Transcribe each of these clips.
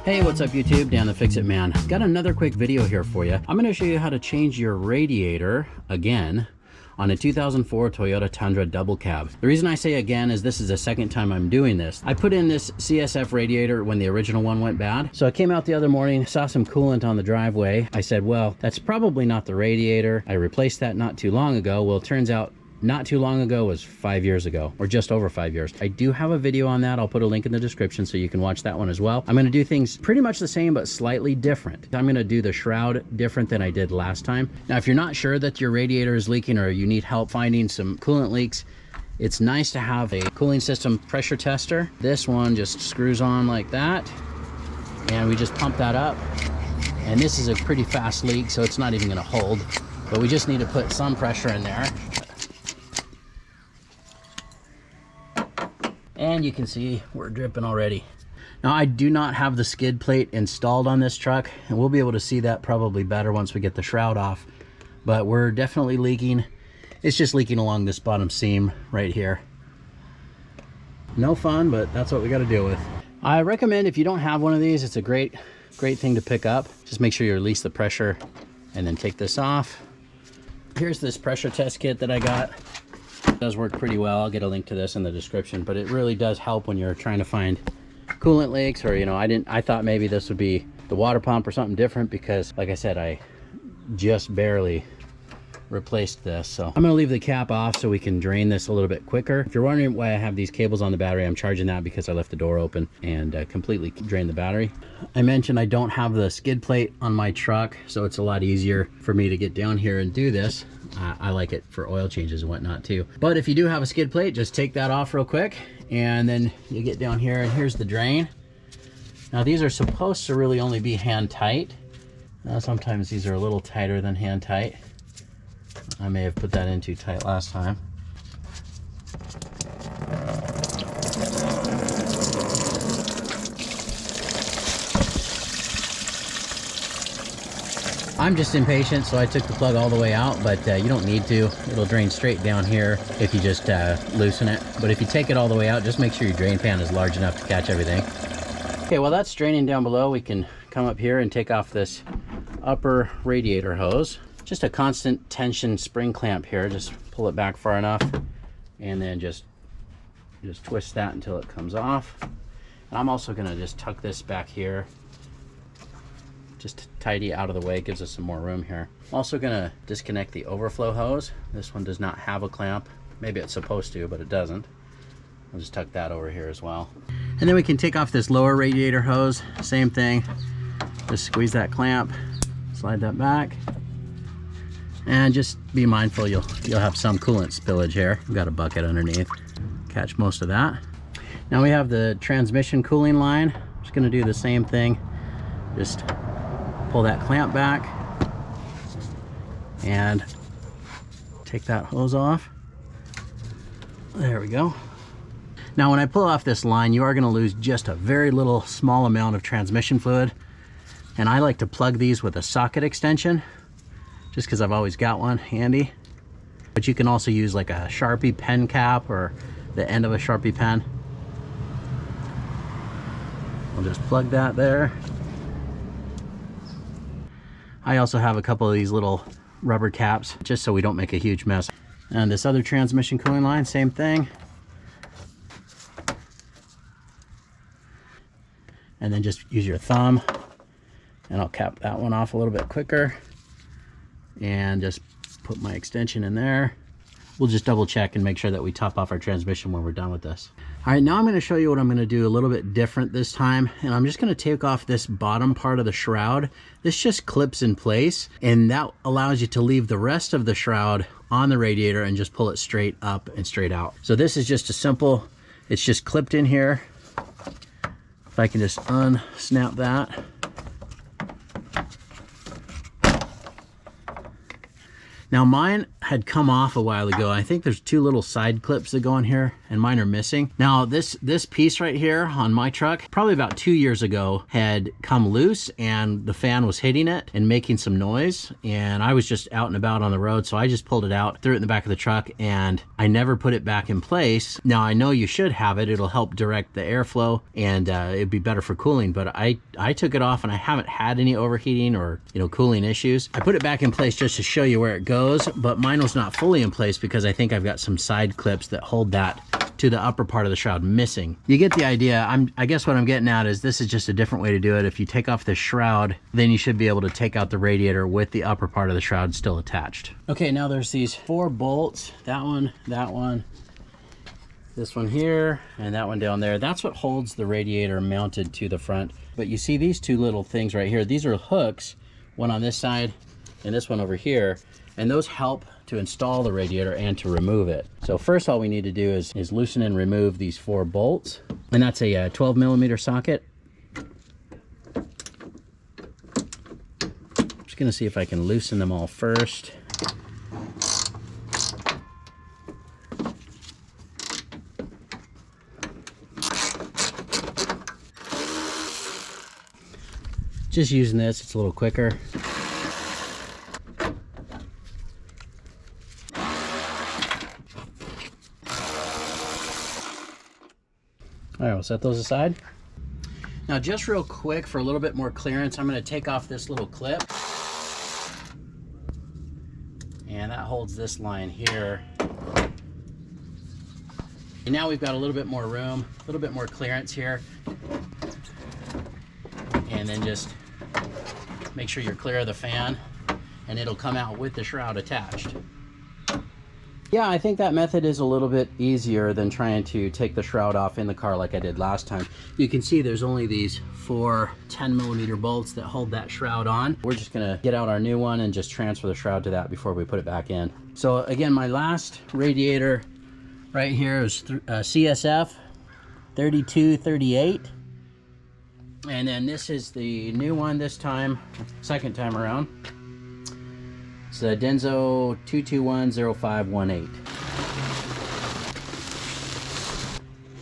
Hey, what's up YouTube? Dan the Fix-It Man. Got another quick video here for you. I'm going to show you how to change your radiator again on a 2004 Toyota Tundra DoubleCab. The reason I say again is this is the second time I'm doing this. I put in this CSF radiator when the original one went bad. So I came out the other morning, saw some coolant on the driveway. I said, well, that's probably not the radiator. I replaced that not too long ago. Well, it turns out not too long ago was 5 years ago, or just over 5 years. I do have a video on that. I'll put a link in the description so you can watch that one as well. I'm going to do things pretty much the same, but slightly different. I'm going to do the shroud different than I did last time. Now, if you're not sure that your radiator is leaking or you need help finding some coolant leaks, it's nice to have a cooling system pressure tester. This one just screws on like that, and we just pump that up. And this is a pretty fast leak, so it's not even going to hold, but we just need to put some pressure in there. And you can see we're dripping already. Now, I do not have the skid plate installed on this truck, and we'll be able to see that probably better once we get the shroud off. But we're definitely leaking. It's just leaking along this bottom seam right here. No fun, but that's what we got to deal with. I recommend if you don't have one of these, it's a great thing to pick up. Just make sure you release the pressure and then take this off. Here's this pressure test kit that I got. It does work pretty well. I'll get a link to this in the description, but it really does help when you're trying to find coolant leaks, or, you know, I thought maybe this would be the water pump or something different, because like I said, I just barely replaced this. So I'm going to leave the cap off so we can drain this a little bit quicker. If you're wondering why I have these cables on the battery, I'm charging that because I left the door open and completely drained the battery. I mentioned I don't have the skid plate on my truck, so it's a lot easier for me to get down here and do this. I like it for oil changes and whatnot too. But if you do have a skid plate, just take that off real quick, and then you get down here, and here's the drain. Now, these are supposed to really only be hand tight. Sometimes these are a little tighter than hand tight. I may have put that in too tight last time. I'm just impatient, so I took the plug all the way out, but you don't need to. It'll drain straight down here if you just loosen it. But if you take it all the way out, just make sure your drain pan is large enough to catch everything. Okay, while that's draining down below, we can come up here and take off this upper radiator hose. Just a constant tension spring clamp here. Just pull it back far enough, and then just twist that until it comes off. And I'm also gonna just tuck this back here, just to tidy out of the way. It gives us some more room here. I'm also gonna disconnect the overflow hose. This one does not have a clamp. Maybe it's supposed to, but it doesn't. I'll just tuck that over here as well. And then we can take off this lower radiator hose. Same thing. Just squeeze that clamp, slide that back, and just be mindful you'll have some coolant spillage here. We've got a bucket underneath. Catch most of that. Now we have the transmission cooling line. I'm just gonna do the same thing. Just pull that clamp back and take that hose off. There we go. Now, when I pull off this line, you are going to lose just a very little small amount of transmission fluid. And I like to plug these with a socket extension, just because I've always got one handy. But you can also use like a Sharpie pen cap or the end of a Sharpie pen. I'll just plug that there. I also have a couple of these little rubber caps, just so we don't make a huge mess. And this other transmission cooling line, same thing. And then just use your thumb, and I'll cap that one off a little bit quicker. And just put my extension in there. We'll just double check and make sure that we top off our transmission when we're done with this. All right, now I'm gonna show you what I'm gonna do a little bit different this time. And I'm just gonna take off this bottom part of the shroud. This just clips in place, and that allows you to leave the rest of the shroud on the radiator and just pull it straight up and straight out. So this is just a simple, it's just clipped in here. If I can just unsnap that. Now, mine had come off a while ago. I think there's 2 little side clips that go on here, and mine are missing. Now this piece right here on my truck, probably about 2 years ago, had come loose and the fan was hitting it and making some noise. And I was just out and about on the road, so I just pulled it out, threw it in the back of the truck, and I never put it back in place. Now I know you should have it. It'll help direct the airflow, and it'd be better for cooling, but I took it off and I haven't had any overheating or, you know, cooling issues. I put it back in place just to show you where it goes, but mine was not fully in place because I think I've got some side clips that hold that to the upper part of the shroud missing. You get the idea. I guess what I'm getting at is this is just a different way to do it. If you take off the shroud, then you should be able to take out the radiator with the upper part of the shroud still attached. Okay, now there's these 4 bolts, that one, this one here, and that one down there. That's what holds the radiator mounted to the front. But you see these 2 little things right here. These are hooks, one on this side and this one over here, and those help to install the radiator and to remove it. So first, all we need to do is loosen and remove these 4 bolts, and that's a 12mm socket. Just gonna see if I can loosen them all first. Just using this, it's a little quicker. All right, we'll set those aside. Now, just real quick, for a little bit more clearance, I'm going to take off this little clip. And that holds this line here. And now we've got a little bit more room, a little bit more clearance here. And then just make sure you're clear of the fan, and it'll come out with the shroud attached. Yeah, I think that method is a little bit easier than trying to take the shroud off in the car like I did last time. You can see there's only these 4 10mm bolts that hold that shroud on. We're just gonna get out our new one and just transfer the shroud to that before we put it back in. So again, my last radiator right here is CSF 3238. And then this is the new one this time, second time around. It's a Denso 2210518.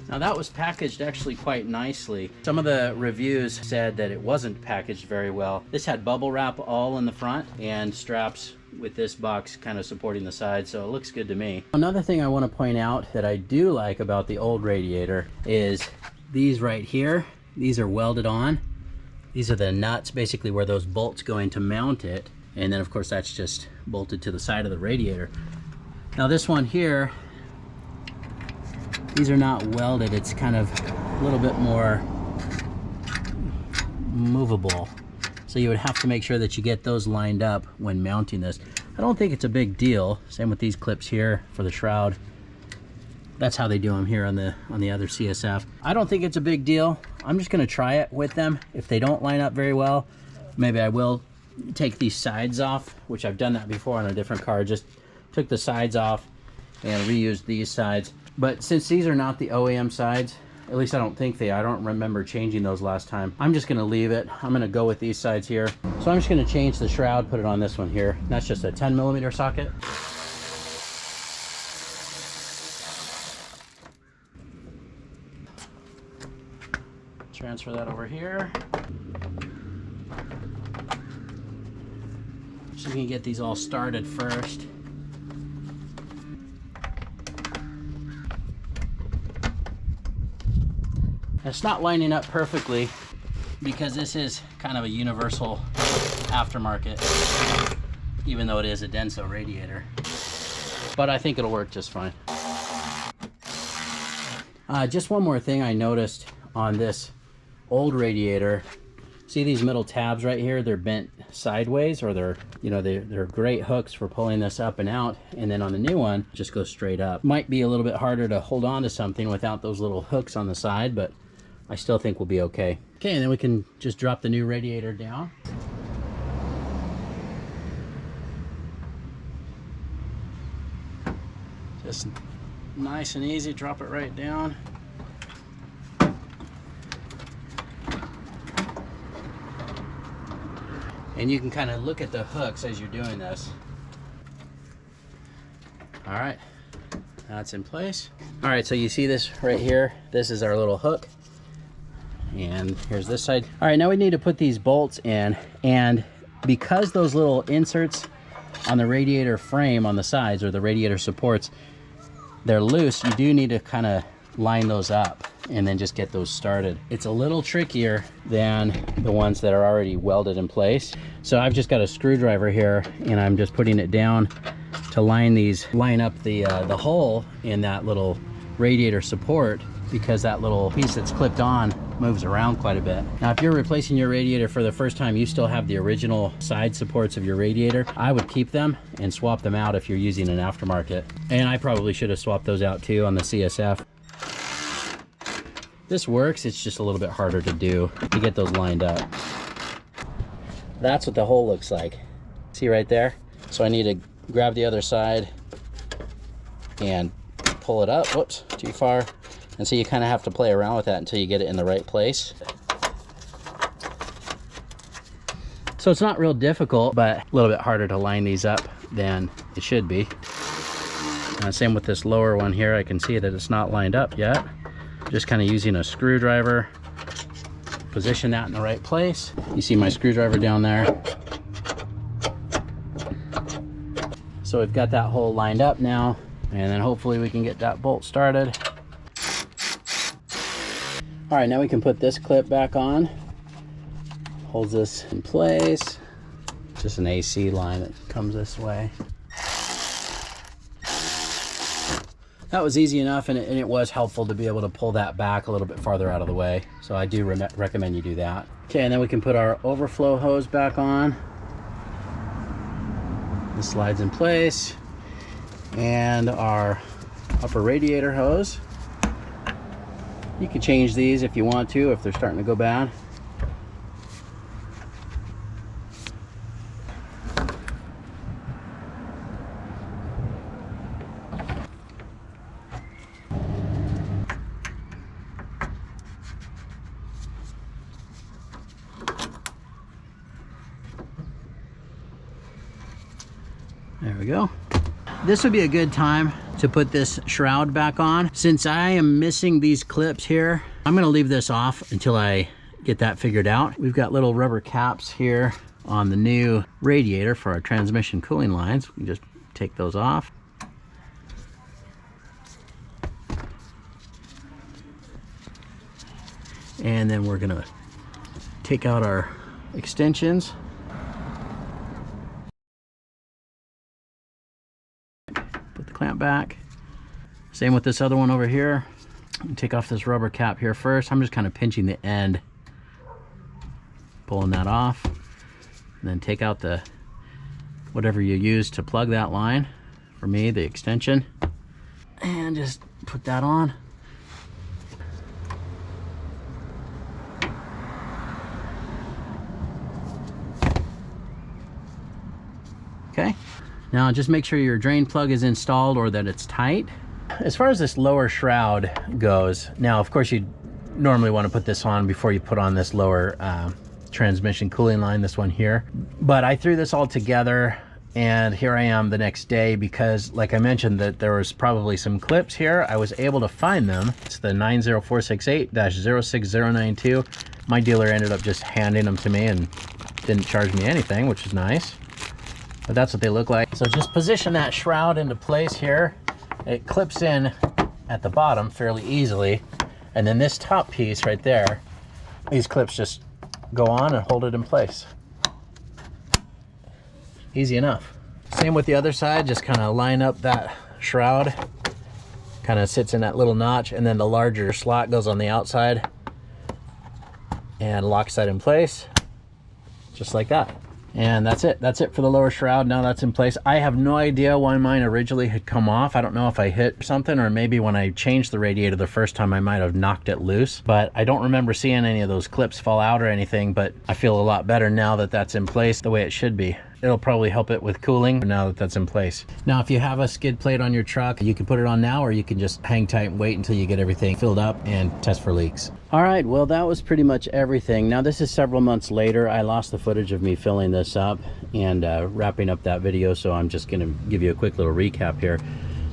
Now that was packaged actually quite nicely. Some of the reviews said that it wasn't packaged very well. This had bubble wrap all in the front and straps with this box kind of supporting the side, so it looks good to me. Another thing I want to point out that I do like about the old radiator is these right here. These are welded on. These are the nuts basically where those bolts go in to mount it. And then of course that's just bolted to the side of the radiator. Now this one here, these are not welded. It's kind of a little bit more movable. So you would have to make sure that you get those lined up when mounting this. I don't think it's a big deal. Same with these clips here for the shroud. That's how they do them here on the other CSF. I don't think it's a big deal. I'm just gonna try it with them. If they don't line up very well, maybe I will take these sides off, which I've done that before on a different car. Just took the sides off and reused these sides. But since these are not the OEM sides, at least I don't think I don't remember changing those last time. I'm just gonna leave it. I'm gonna go with these sides here. So I'm just gonna change the shroud, put it on this one here. That's just a 10mm socket. Transfer that over here. So we can get these all started first. It's not lining up perfectly because this is kind of a universal aftermarket, even though it is a Denso radiator. But I think it'll work just fine. Just one more thing I noticed on this old radiator. See these middle tabs right here? They're bent sideways, or they're great hooks for pulling this up and out. And then on the new one, just goes straight up. Might be a little bit harder to hold on to something without those little hooks on the side, but I still think we'll be okay. Okay, and then we can just drop the new radiator down. Just nice and easy, drop it right down. And you can kind of look at the hooks as you're doing this. All right, that's in place. All right, so you see this right here? This is our little hook. And here's this side. All right, now we need to put these bolts in, and because those little inserts on the radiator frame on the sides, or the radiator supports, they're loose, you do need to kind of line those up and then just get those started. It's a little trickier than the ones that are already welded in place. So I've just got a screwdriver here, and I'm just putting it down to line up the hole in that little radiator support, because that little piece that's clipped on moves around quite a bit. Now, if you're replacing your radiator for the first time, you still have the original side supports of your radiator. I would keep them and swap them out if you're using an aftermarket. And I probably should have swapped those out too on the CSF. This works, it's just a little bit harder to do to get those lined up. That's what the hole looks like. See right there? So I need to grab the other side and pull it up. Whoops, too far. And so you kind of have to play around with that until you get it in the right place. So it's not real difficult, but a little bit harder to line these up than it should be. Same with this lower one here. I can see that it's not lined up yet. Just kind of using a screwdriver, position that in the right place. You see my screwdriver down there. So we've got that hole lined up now, and then hopefully we can get that bolt started. All right, now we can put this clip back on. Holds this in place. Just an AC line that comes this way. That was easy enough, and it was helpful to be able to pull that back a little bit farther out of the way. So I do recommend you do that. Okay, and then we can put our overflow hose back on. This slides in place. And our upper radiator hose. You can change these if you want to, if they're starting to go bad. There we go. This would be a good time to put this shroud back on. Since I am missing these clips here, I'm gonna leave this off until I get that figured out. We've got little rubber caps here on the new radiator for our transmission cooling lines. We can just take those off. And then we're gonna take out our extensions. Put the clamp back. Same with this other one over here. Take off this rubber cap here first. I'm just kind of pinching the end, pulling that off, and then take out the whatever you use to plug that line. For me, the extension, and just put that on. Okay, now just make sure your drain plug is installed or that it's tight. As far as this lower shroud goes, now of course you normally want to put this on before you put on this lower transmission cooling line, this one here. But I threw this all together, and here I am the next day, because like I mentioned that there was probably some clips here. I was able to find them. It's the 90468-06092. My dealer ended up just handing them to me and didn't charge me anything, which is nice. But that's what they look like. So just position that shroud into place here. It clips in at the bottom fairly easily. And then this top piece right there, these clips just go on and hold it in place. Easy enough. Same with the other side, just kind of line up that shroud. Kind of sits in that little notch, and then the larger slot goes on the outside and locks that in place, just like that. And that's it. That's it for the lower shroud. Now that's in place. I have no idea why mine originally had come off. I don't know if I hit something, or maybe when I changed the radiator the first time I might have knocked it loose. But I don't remember seeing any of those clips fall out or anything, but I feel a lot better now that that's in place the way it should be. It'll probably help it with cooling now that that's in place. Now, if you have a skid plate on your truck, you can put it on now, or you can just hang tight and wait until you get everything filled up and test for leaks. All right, well, that was pretty much everything. Now, this is several months later. I lost the footage of me filling this up and wrapping up that video, so I'm just gonna give you a quick little recap here.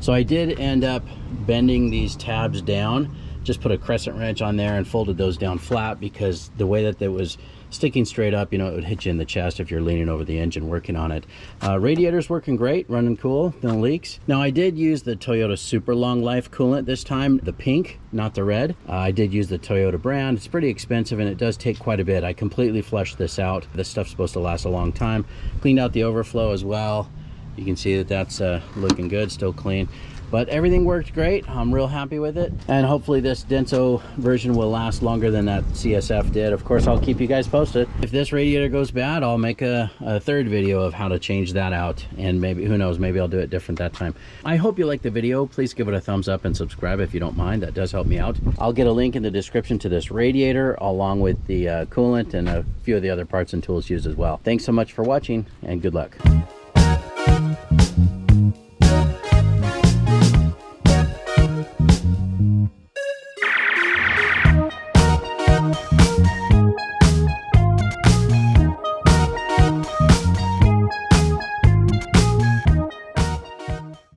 So I did end up bending these tabs down, just put a crescent wrench on there and folded those down flat, because the way that it was sticking straight up, you know, it would hit you in the chest if you're leaning over the engine working on it. Radiator's working great, running cool, no leaks. Now I did use the Toyota super long life coolant this time, the pink, not the red. I did use the Toyota brand. It's pretty expensive and it does take quite a bit. I completely flushed this out. This stuff's supposed to last a long time. Cleaned out the overflow as well. You can see that that's looking good, still clean. But everything worked great. I'm real happy with it. And hopefully this Denso version will last longer than that CSF did. Of course, I'll keep you guys posted. If this radiator goes bad, I'll make a third video of how to change that out. And maybe, who knows, maybe I'll do it different that time. I hope you liked the video. Please give it a thumbs up and subscribe if you don't mind. That does help me out. I'll get a link in the description to this radiator along with the coolant and a few of the other parts and tools used as well. Thanks so much for watching and good luck.